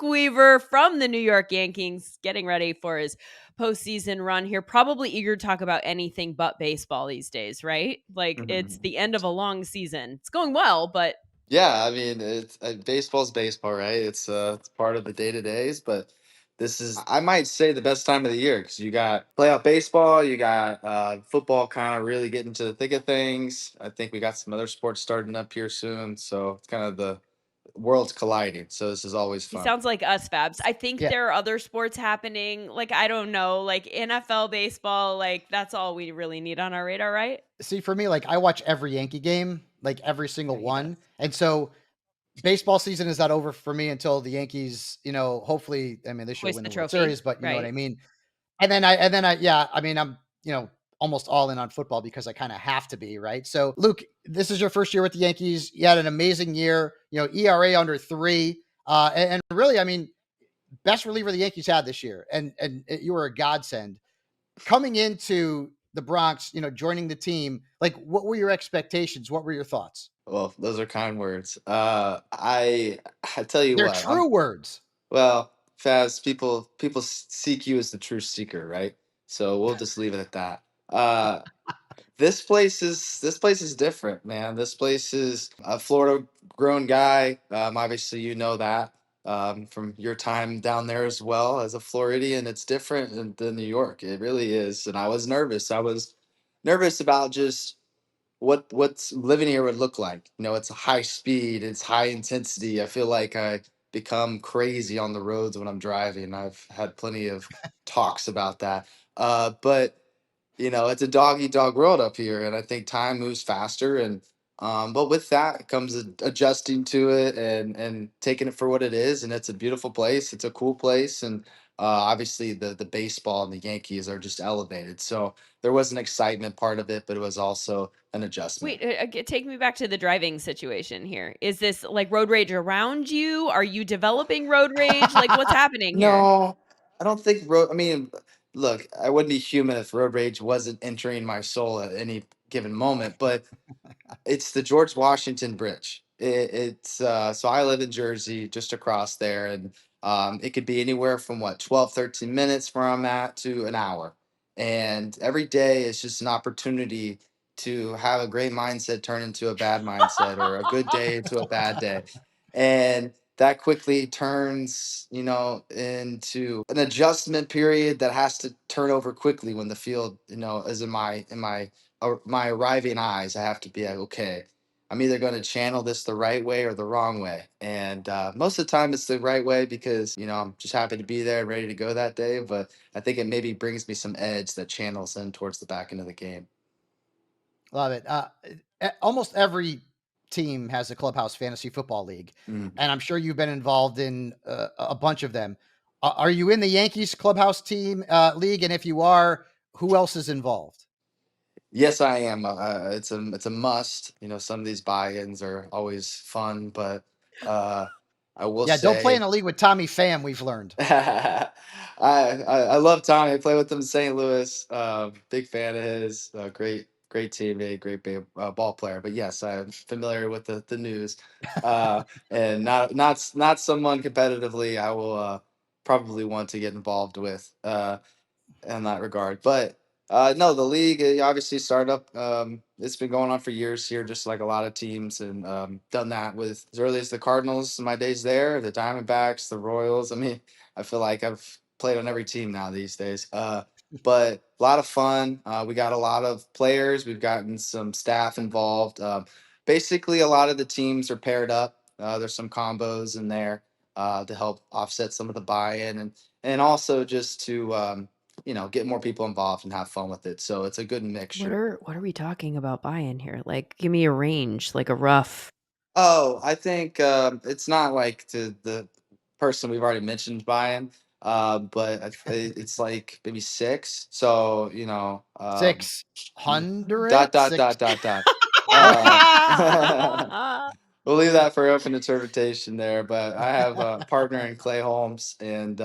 Luke Weaver from the New York Yankees, getting ready for his postseason run here. Probably eager to talk about anything but baseball these days, right? Like it's the end of a long season. It's going well, but Yeah, I mean, it's baseball's baseball, right? It's part of the day to days, but this is, I might say, the best time of the year because you got playoff baseball, you got football kind of really getting to the thick of things. I think we got some other sports starting up here soon, so it's kind of the world's colliding. So this is always he fun. sounds like us, Fabs. I think Yeah. there are other sports happening. Like, I don't know, like NFL, baseball, like that's all we really need on our radar, right? See, for me, like I watch every Yankee game, like every single Yeah, he does. one. And so baseball season is not over for me until the Yankees, hopefully, I mean, this year Hoist win the the World trophy, Series, but you know what I right? mean? And then I, yeah, I mean, I'm, almost all in on football because I kind of have to be, right? So, Luke, this is your first year with the Yankees. You had an amazing year, ERA under 3. And really, I mean, best reliever the Yankees had this year. And you were a godsend. Coming into the Bronx, joining the team, like what were your expectations? What were your thoughts? Well, those are kind words. I tell you They're what, true words. well, Faz, people seek you as the true seeker, right? So we'll just leave it at that. Uh, this place is different, man. This place is a Florida grown guy. Obviously, you know that from your time down there as well as a Floridian. It's different than New York. It really is. And I was nervous. I was nervous about just what's living here would look like. It's high speed, it's high intensity. I feel like I become crazy on the roads when I'm driving. I've had plenty of talks about that. But it's a dog eat dog world up here, and I think time moves faster. And but with that comes adjusting to it and taking it for what it is. And it's a beautiful place. It's a cool place, and obviously the baseball and the Yankees are just elevated. So there was an excitement part of it, but it was also an adjustment. Wait, take me back to the driving situation here. Is this like road rage around you? Are you developing road rage? Like, what's happening here? No, I don't think road. I mean, look, I wouldn't be human if road rage wasn't entering my soul at any given moment. But it's the George Washington Bridge. It's so I live in Jersey, just across there, and it could be anywhere from 12, 13 minutes where I'm at to an hour. And every day is just an opportunity to have a great mindset turn into a bad mindset, or a good day into a bad day. And that quickly turns, into an adjustment period that has to turn over quickly when the field, is in my arriving eyes. I have to be like, okay, I'm either going to channel this the right way or the wrong way. And most of the time it's the right way because, I'm just happy to be there and ready to go that day. But I think it maybe brings me some edge that channels in towards the back end of the game. Love it. Almost every team has a Clubhouse Fantasy Football League, Mm. and I'm sure you've been involved in a bunch of them. Are you in the Yankees Clubhouse team league? And if you are, who else is involved? Yes, I am. It's a must. Some of these buy-ins are always fun, but uh, I will Yeah, don't play in say a league with Tommy Pham. We've learned. I love Tommy. I play with him in St. Louis. Big fan of his. Great teammate, great ball player. But yes, I'm familiar with the news, and not someone competitively I will probably want to get involved with in that regard. But no, the league obviously started up. It's been going on for years here, just like a lot of teams, and done that with as early as the Cardinals in my days there, the Diamondbacks, the Royals. I mean, I feel like I've played on every team now these days. But a lot of fun. We got a lot of players. We've gotten some staff involved. Basically, a lot of the teams are paired up. There's some combos in there to help offset some of the buy-in, and also just to get more people involved and have fun with it. So it's a good mixture. What are we talking about buy-in here? Like, give me a range, like a rough. Oh, I think it's not like to the person we've already mentioned buying, but it's like maybe six. So 600? dot dot Six. dot dot dot. Okay. Uh, we'll leave that for open interpretation there. But I have a partner in Clay Holmes, and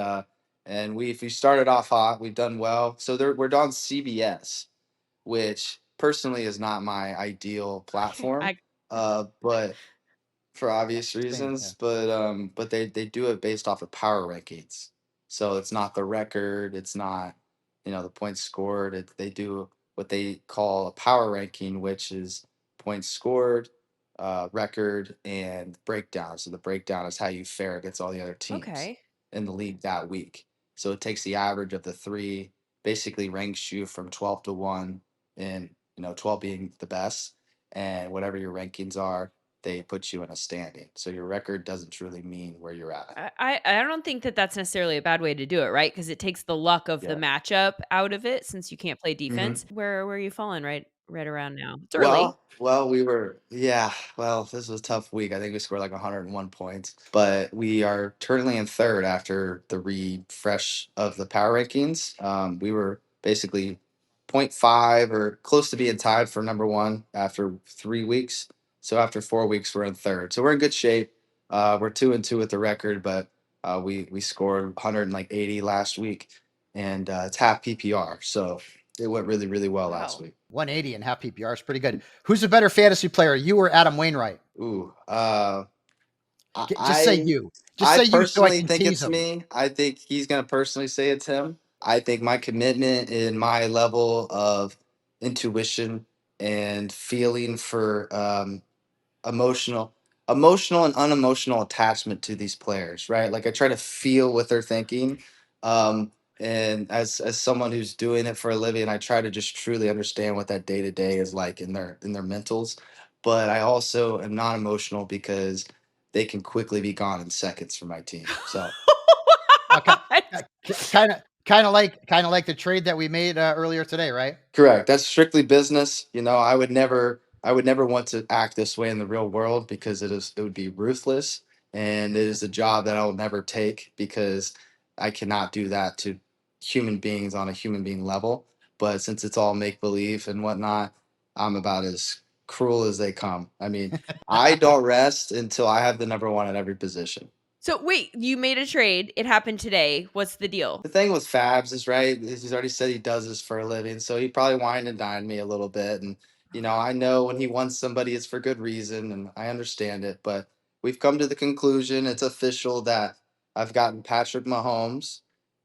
we started off hot. We've done well. So we're on CBS, which personally is not my ideal platform. I But for obvious Same, yeah. reasons, but they do it based off of power rankings. So it's not the record, it's not, the points scored. They do what they call a power ranking, which is points scored, record, and breakdown. So the breakdown is how you fare against all the other teams Okay. in the league that week. So it takes the average of the three, basically ranks you from 12 to 1, and 12 being the best, and whatever your rankings are, they put you in a standing. So your record doesn't truly mean where you're at. I don't think that that's necessarily a bad way to do it, right? Because it takes the luck of the Yeah. matchup out of it since you can't play defense. hmm Where are you falling right around now? It's early. Well, we were, yeah. Well, this was a tough week. I think we scored like 101 points, but we are currently in third after the refresh of the power rankings. We were basically point 0.5 or close to being tied for number one after 3 weeks. So after 4 weeks, we're in third. So we're in good shape. We're 2-2 with the record, but we scored 180 last week, and it's half PPR. So it went really, really well last Wow. week. 180 and half PPR is pretty good. Who's a better fantasy player, you or Adam Wainwright? Ooh, Just say I you. Just I say you so I personally can think tease it's him. me. I think he's gonna personally say it's him. I think my commitment and my level of intuition and feeling for emotional emotional and unemotional attachment to these players, right? Like I try to feel what they're thinking. Um and as someone who's doing it for a living, I try to just truly understand what that day to day is like in their mentals. But I also am not emotional because they can quickly be gone in seconds for my team. So Okay. What? Kind of like the trade that we made earlier today, right? correct. That's strictly business. I would never want to act this way in the real world because it would be ruthless, and it is a job that I will never take because I cannot do that to human beings on a human being level. But since it's all make believe and whatnot, I'm about as cruel as they come. I mean, I don't rest until I have the number one at every position. So wait, you made a trade. It happened today. What's the deal? The thing with Fabs is, right, he's already said he does this for a living, so he probably wined and dined me a little bit. And I know when he wants somebody, it's for good reason, and I understand it. But we've come to the conclusion, it's official, that I've gotten Patrick Mahomes,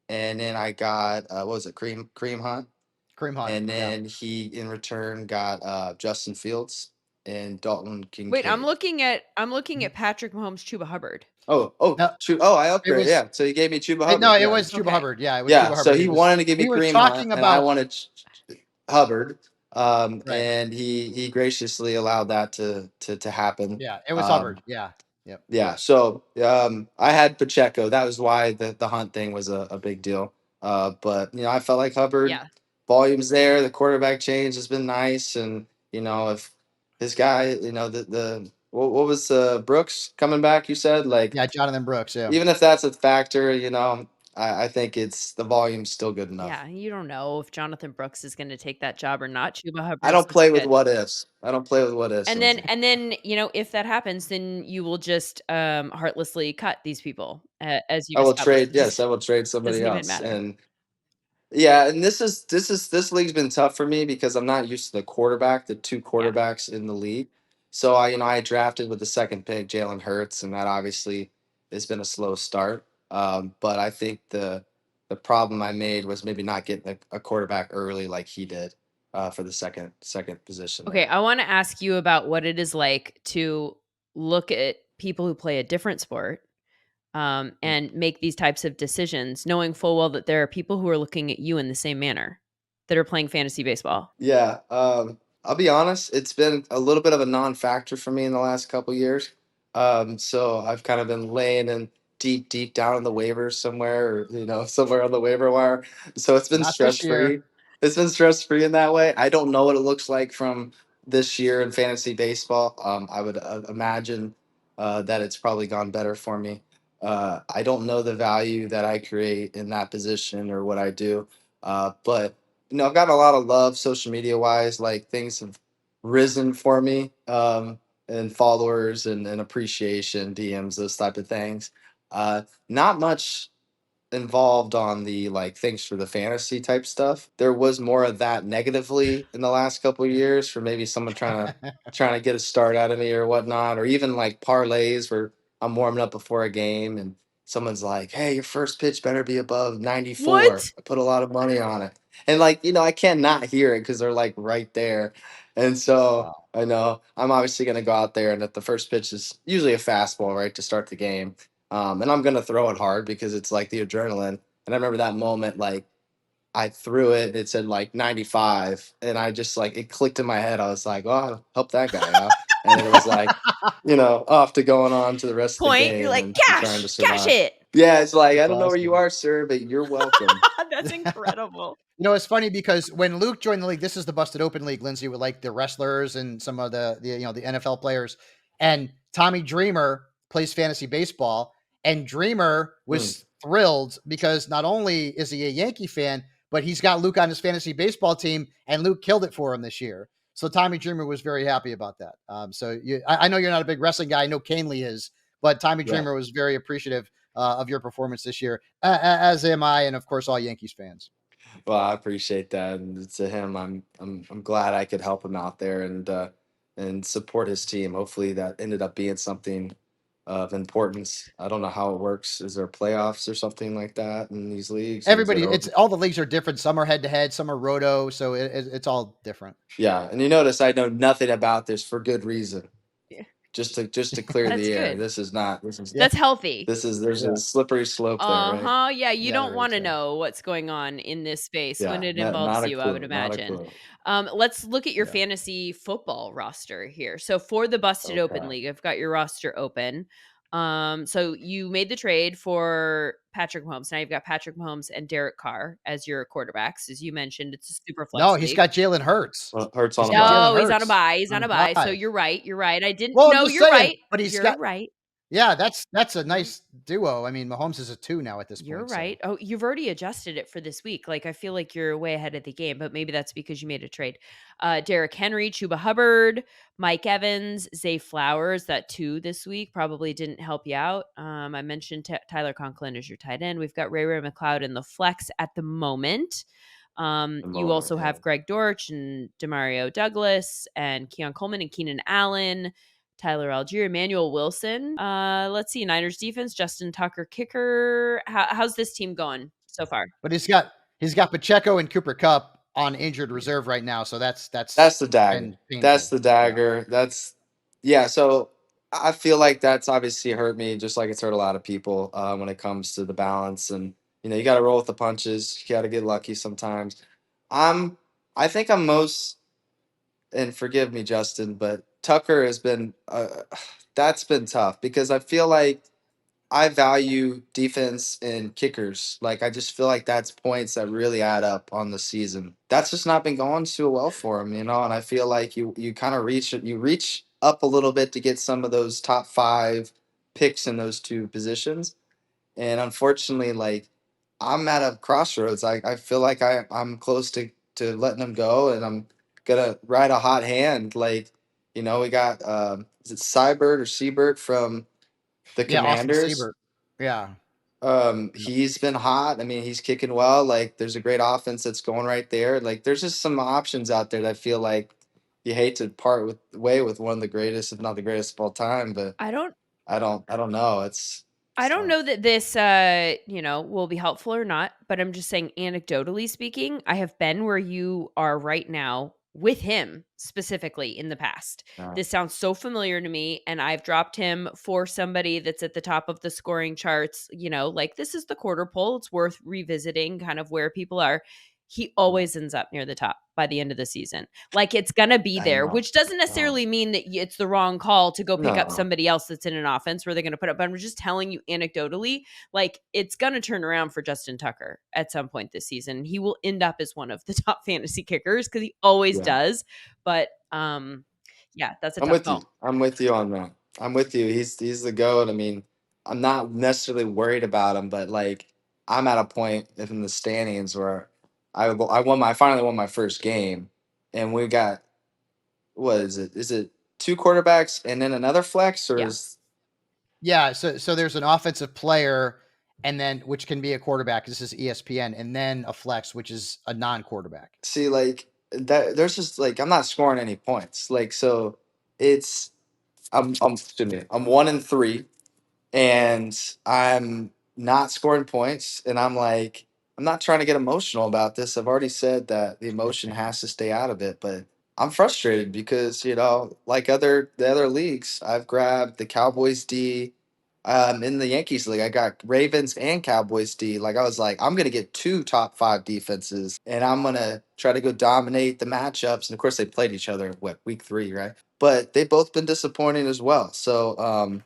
and then I got what was it, Cream Hunt, Kareem Hunt. and Yeah. then he in return got Justin Fields and Dalton Wait, I'm Kincaid. looking at I'm looking Mhm. at Patrick Mahomes, Chuba Hubbard. No, I it upgraded. was Yeah, so he gave me Chuba no, Hubbard. it Yeah, was Chuba Okay. Hubbard. Yeah, it was yeah. Chuba So Hubbard. he wanted to give me We were Kareem Hunt, talking and I about wanted Hubbard, right. and he graciously allowed that to happen. Yeah, it was Um, Hubbard. Yeah. Yep. yeah. So I had Pacheco. That was why the Hunt thing was a big deal. But I felt like Hubbard, Yeah. volume's there. The quarterback change has been nice, and if this guy, the what was Brooks coming back? You said, like, Yeah, Jonathan Brooks. Yeah. even if that's a factor, I think it's the volume's still good enough. Yeah, you don't know if Jonathan Brooks is gonna take that job or not. Chuba I Hubbard's don't play looking with good. what ifs. I don't play with what ifs, And then Lindsay. and then, if that happens, then you will just, heartlessly cut these people, as you've I will established. trade. It Yes, just I will trade somebody doesn't even else. matter. And yeah, and this league's been tough for me because I'm not used to the two Yeah. quarterbacks in the league. So I drafted with the second pick Jalen Hurts, and that obviously has been a slow start. But I think the problem I made was maybe not getting a quarterback early like he did for the second position Okay, there. I wanna ask you about what it is like to look at people who play a different sport, and make these types of decisions, knowing full well that there are people who are looking at you in the same manner that are playing fantasy baseball. Yeah, I'll be honest. It's been a little bit of a non-factor for me in the last couple years. So I've kind of been laying in deep, deep down in the waivers somewhere, or somewhere on the waiver wire. So it's been Not this stress year. free. It's been stress free in that way. I don't know what it looks like from this year in fantasy baseball. I would imagine that it's probably gone better for me. I don't know the value that I create in that position or what I do, but I've gotten a lot of love social media wise. Like, things have risen for me, and followers and appreciation, DMs, those type of things. Not much involved on the like thanks for the fantasy type stuff. There was more of that negatively in the last couple of years for maybe someone trying to get a start out of me or whatnot, or even like parlays where I'm warming up before a game and someone's like, "Hey, your first pitch better be above 94. What? I put a lot of money on it." And like, I can't not hear it because they're like right there. And so Wow. I know I'm obviously going to go out there, and if the first pitch is usually a fastball, right, to start the game, and I'm going to throw it hard because it's like the adrenaline. And I remember that moment, like I threw it, it said like 95, and I just like it clicked in my head. I was like, "Oh, help that guy out," and it was like, off to going on to the rest of the Point. You're game like, and trying to cash survive. it. Yeah, it's like I That's don't know where you awesome. are, sir, but you're welcome. That's incredible. It's funny because when Luke joined the league, this is the Busted Open League, Lindsay, with like the wrestlers and some of the NFL players. And Tommy Dreamer plays fantasy baseball, and Dreamer Hmm. was thrilled because not only is he a Yankee fan, but he's got Luke on his fantasy baseball team, and Luke killed it for him this year. So Tommy Dreamer was very happy about that. I know you're not a big wrestling guy. I know Canely is, but Tommy Yeah. Dreamer was very appreciative of your performance this year, as am I, and of course all Yankees fans. Well, I appreciate that, and to him, I'm glad I could help him out there and support his team. Hopefully, that ended up being something of importance. I don't know how it works. Is there playoffs or something like that in these leagues, or is it Everybody, it's over? all the leagues are different. Some are head to head, some are roto, so it's all different. Yeah, and you notice I know nothing about this for good reason. Yeah. Just to clear That's the air. good. This is not. This is. Yeah, That's healthy. There's yeah, a slippery slope there, right? Uh-huh. Yeah, you yeah. don't There is. wanna Yeah. know what's going on in this space when Yeah, it not involves a you, I would clue. Not a imagine. clue. Let's look at your Yeah. fantasy football roster here. So for the Busted Open Okay. League, I've got your roster open. So you made the trade for Patrick Mahomes. Now you've got Patrick Mahomes and Derek Carr as your quarterbacks. As you mentioned, it's a super No, flex he's league. got Jalen Hurts. Well, Hurts He's on a got bye. Jalen No, he's on a Hurts buy. He's on on a a buy. So bye. you're right. You're right. I didn't Well, I'm No, just you're saying, right. but he's You're got right. yeah. That's a nice duo. I mean, Mahomes is a 2 now at this You're point. right. So Oh, you've already adjusted it for this week. Like, I feel like you're way ahead of the game, but maybe that's because you made a trade. Derrick Henry, Chuba Hubbard, Mike Evans, Zay Flowers, that 2 this week probably didn't help you out. I mentioned Tyler Conklin as your tight end. We've got Ray McLeod in the flex at the moment. The You moment, also yeah. have Greg Dortch and Demario Douglas and Keon Coleman and Keenan Allen, Tyler Algier, Emmanuel Wilson. Let's see, Niners defense, Justin Tucker kicker. How's this team going so far? but he's got Pacheco and Cooper Cup on injured reserve right now. So that's That's the dagger. been That's painful. the Yeah. dagger. Yeah. So I feel like that's obviously hurt me, just like it's hurt a lot of people when it comes to the balance. And you got to roll with the punches. You got to get lucky sometimes. I'm. I think I'm most, and forgive me, Justin, but Tucker has been. That's been tough because I feel like I value defense and kickers. Like I just feel like that's points that really add up on the season. That's just not been going too well for him, and I feel like you kind of reach up a little bit to get some of those top 5 picks in those 2 positions. And unfortunately, like I'm at a crossroads. I feel like I'm close to letting him go, and I'm gonna ride a hot hand. Like, we got is it Seibert or Seabert from the Yeah. Austin Commanders? Siebert. Yeah. He's been hot. I mean, he's kicking well. Like, there's a great offense that's going right there. Like, there's just some options out there that I feel like you hate to part with way with one of the greatest, if not the greatest of all time. But I don't I don't know. I It's don't tough. know that this, will be helpful or not, but I'm just saying, anecdotally speaking, I have been where you are right now with him specifically in the past. Yeah. This sounds so familiar to me, and I've dropped him for somebody that's at the top of the scoring charts. Like this is the quarter pole. It's worth revisiting kind of where people are. He always ends up near the top by the end of the season. Like it's going to be I there, know. which doesn't Oh, necessarily mean that it's the wrong call to go pick up no. somebody else that's in an offense where they're going to put up. But I'm just telling you anecdotally, like it's going to turn around for Justin Tucker at some point this season. He will end up as one of the top fantasy kickers because he always Yeah. does. But yeah, that's a I'm tough with you. call. I'm with you on that. I'm with you. He's the GOAT. I mean, I'm not necessarily worried about him, but like I'm at a point in the standings where I finally won my first game, and we got what is it? Is it 2 quarterbacks and then another flex, or Yeah. is Yeah. So there's an offensive player and then which can be a quarterback. This is ESPN, and then a flex, which is a non-quarterback. See, like that, there's just like I'm not scoring any points. Like so, it's excuse me, I'm 1-3, and I'm not scoring points, and I'm like I'm not trying to get emotional about this. I've already said that the emotion has to stay out of it, but I'm frustrated because like the other leagues, I've grabbed the Cowboys D. In the Yankees league, I got Ravens and Cowboys D. Like I was like, I'm gonna get two top five defenses, and I'm gonna try to go dominate the matchups. And of course, they played each other week 3, right? But they've both been disappointing as well. So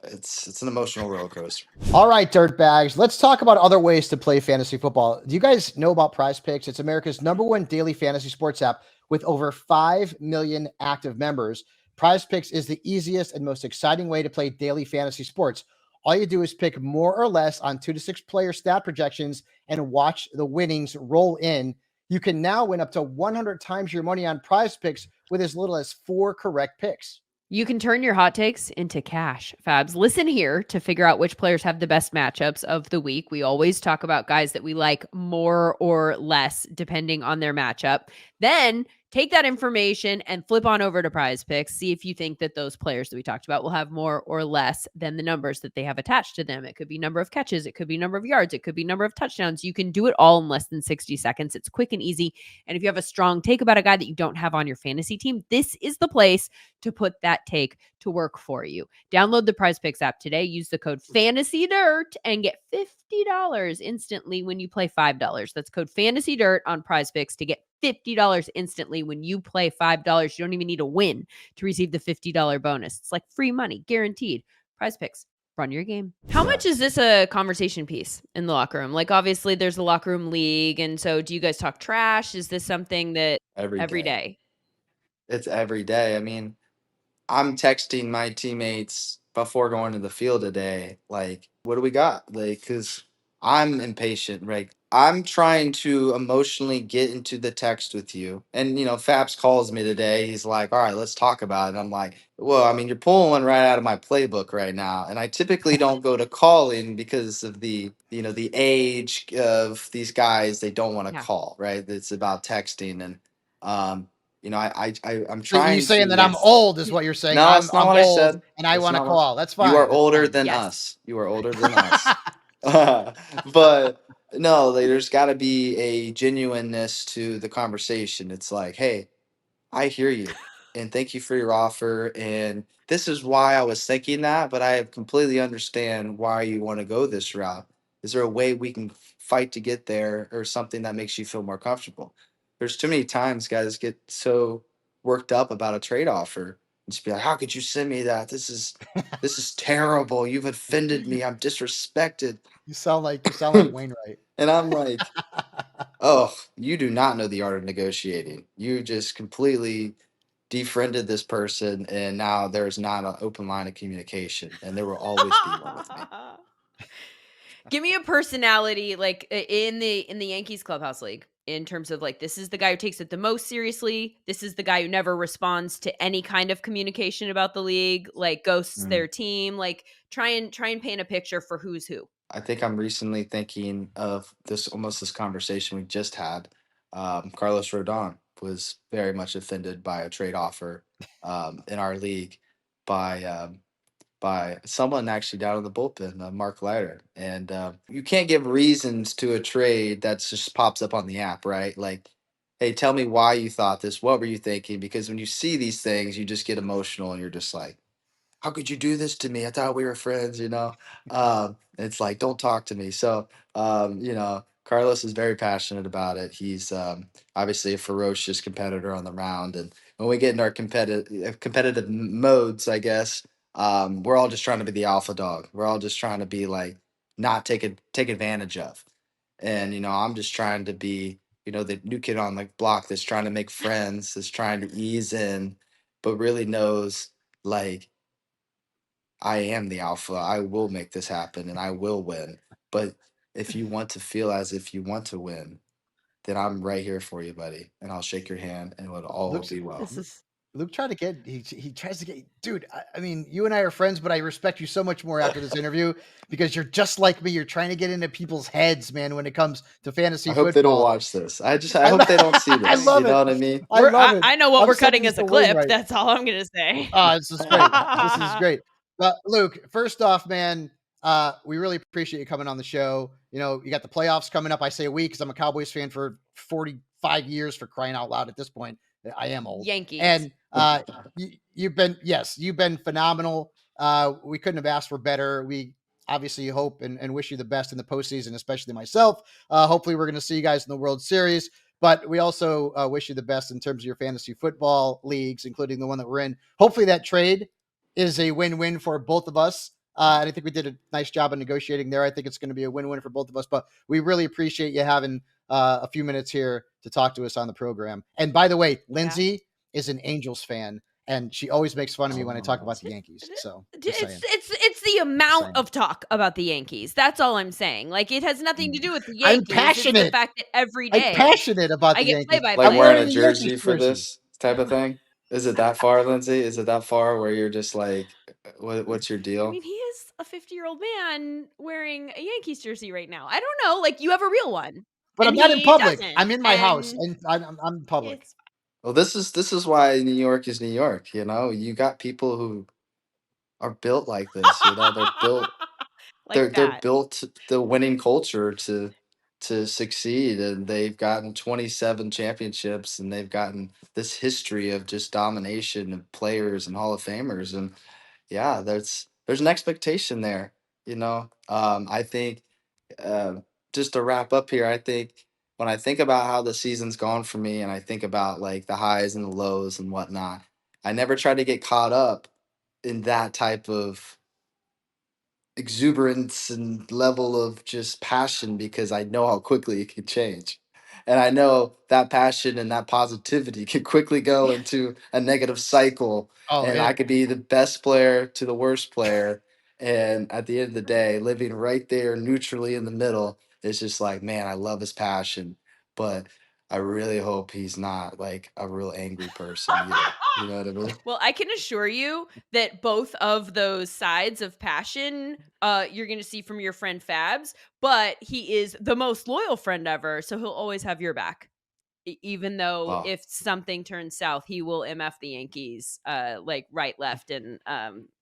it's an emotional roller coaster. All right, dirtbags. Let's talk about other ways to play fantasy football. Do you guys know about PrizePicks? It's America's #1 daily fantasy sports app with over 5 million active members. PrizePicks is the easiest and most exciting way to play daily fantasy sports. All you do is pick more or less on 2 to 6 player stat projections and watch the winnings roll in. You can now win up to 100 times your money on PrizePicks with as little as 4 correct picks. You can turn your hot takes into cash. Fabs, listen here to figure out which players have the best matchups of the week. We always talk about guys that we like more or less depending on their matchup. Then take that information and flip on over to PrizePicks. See if you think that those players that we talked about will have more or less than the numbers that they have attached to them. It could be number of catches, it could be number of yards, it could be number of touchdowns. You can do it all in less than 60 seconds. It's quick and easy. And if you have a strong take about a guy that you don't have on your fantasy team, this is the place to put that take to work for you. Download the PrizePicks app today. Use the code FANTASYDIRT and get $50 instantly when you play $5. That's code FANTASYDIRT on PrizePicks to get $50 instantly when you play $5. You don't even need a win to receive the $50 bonus. It's like free money, guaranteed. PrizePicks. Run your game. How much is this a conversation piece in the locker room? Like, obviously, there's the locker room league. And so, do you guys talk trash? Is this something that every day? It's every day. I mean, I'm texting my teammates before going to the field today, like, what do we got? Like, because I'm impatient, right? I'm trying to emotionally get into the text with you. And, Fabs calls me today. He's like, all right, let's talk about it. And I'm like, well, I mean, you're pulling one right out of my playbook right now. And I typically don't go to calling because of the age of these guys. They don't want to Yeah. call, right? It's about texting. And, I'm So you trying saying to. that I'm old is what you're saying. No, I'm that's not I'm what I old said. and I That's want to not what call. That's you are fine. That's older fine. than Yes. us. You are older than us. But no, like, there's got to be a genuineness to the conversation. It's like, hey, I hear you, and thank you for your offer. And this is why I was thinking that, but I completely understand why you want to go this route. Is there a way we can fight to get there, or something that makes you feel more comfortable? There's too many times guys get so worked up about a trade offer and just be like, "How could you send me that? This is terrible. You've offended me. I'm disrespected." You sound like Wainwright. And I'm like, oh, you do not know the art of negotiating. You just completely defriended this person, and now there's not an open line of communication, and there will always be one with me. Give me a personality like in the Yankees clubhouse league in terms of like this is the guy who takes it the most seriously. This is the guy who never responds to any kind of communication about the league, like ghosts Mm. their team. Like try and paint a picture for who's who. I think I'm recently thinking of this conversation we just had. Carlos Rodon was very much offended by a trade offer in our league by by someone actually down in the bullpen, Mark Leiter. And you can't give reasons to a trade that just pops up on the app, right? Like, hey, tell me why you thought this. What were you thinking? Because when you see these things, you just get emotional, and you're just like, how could you do this to me? I thought we were friends. It's like, don't talk to me. So, Carlos is very passionate about it. He's obviously a ferocious competitor on the mound. And when we get in our competitive modes, I guess, we're all just trying to be the alpha dog. We're all just trying to be like, not take advantage of. And, I'm just trying to be, the new kid on the block that's trying to make friends, that's trying to ease in, but really knows, like, I am the alpha. I will make this happen, and I will win. But if you want to feel as if you want to win, then I'm right here for you, buddy. And I'll shake your hand, and it'll all Luke's be well. This is Luke tried to get he tries to get dude. I mean, you and I are friends, but I respect you so much more after this interview because you're just like me. You're trying to get into people's heads, man, when it comes to fantasy I hope they don't football. watch this. I hope they don't see I this. You love know it. what I mean? I love it. I know what I'm we're sending cutting this as a to clip. Wainwright. That's all I'm gonna say. This is great. This is great. But Luke, first off, man, we really appreciate you coming on the show. You know, you got the playoffs coming up. I say a week because I'm a Cowboys fan for 45 years, for crying out loud at this point. I am old. Yankees. And you've been phenomenal. We couldn't have asked for better. We obviously hope and wish you the best in the postseason, especially myself. Hopefully we're going to see you guys in the World Series. But we also wish you the best in terms of your fantasy football leagues, including the one that we're in. Hopefully that trade is a win-win for both of us. And I think we did a nice job of negotiating there. I think it's going to be a win-win for both of us. But we really appreciate you having a few minutes here to talk to us on the program. And by the way, Lindsay is an Angels fan, and she always makes fun of me when I talk about the Yankees. So just saying. It's the amount of talk about the Yankees. That's all I'm saying. Like, it has nothing to do with the Yankees. I'm passionate. It's the fact that every I'm day passionate about I the get Yankees. play by Like I'm play. wearing wearing a a jersey Yankees for jersey. this type of thing. Is it that far, Lindsay? Is it that far where you're just like, what's your I deal? mean, he is a 50-year-old man wearing a Yankees jersey right now. I don't know. Like, you have a real one, But I'm and not in he public. doesn't. I'm in my house, And and I'm in public. it's Well, this is why New York is New York. You know, you got people who are built like this. You know, they're built like they're that. built the winning culture to succeed, and they've gotten 27 championships, and they've gotten this history of just domination of players and Hall of Famers. And yeah, there's an expectation there. You know, I think uh, just to wrap up here, I think when I think about how the season's gone for me, and I think about like the highs and the lows and whatnot, I never try to get caught up in that type of exuberance and level of just passion because I know how quickly it can change. And I know that passion and that positivity can quickly go into a negative cycle. Oh, And I could be the best player to the worst player. And at the end of the day, living right there neutrally in the middle is just like, man, I love his passion. But I really hope he's not like a real angry person either. You know what I mean? Well, I can assure you that both of those sides of passion, you're going to see from your friend Fabs, but he is the most loyal friend ever, so he'll always have your back. Even though Wow. if something turns south, he will MF the Yankees, like right, left, and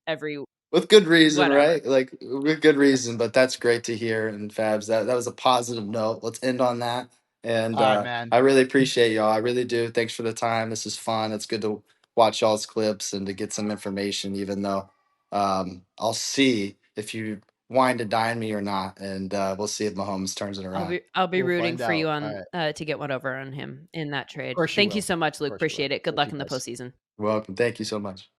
every With good reason, whatever. right? Like with good reason, but that's great to hear. And Fabs, that was a positive note. Let's end on that. And all right, man. I really appreciate y'all. I really do. Thanks for the time. This is fun. It's good to watch y'all's clips and to get some information, even though I'll see if you wine to dine me or not. And we'll see if Mahomes turns it I'll around. be We'll rooting find for you out. All on right. to get one over on him in that Of trade. course you Thank you will. so much, Of Luke. course you will. Appreciate it. Good Thank luck you, in the guys. postseason. Welcome. Thank you so much.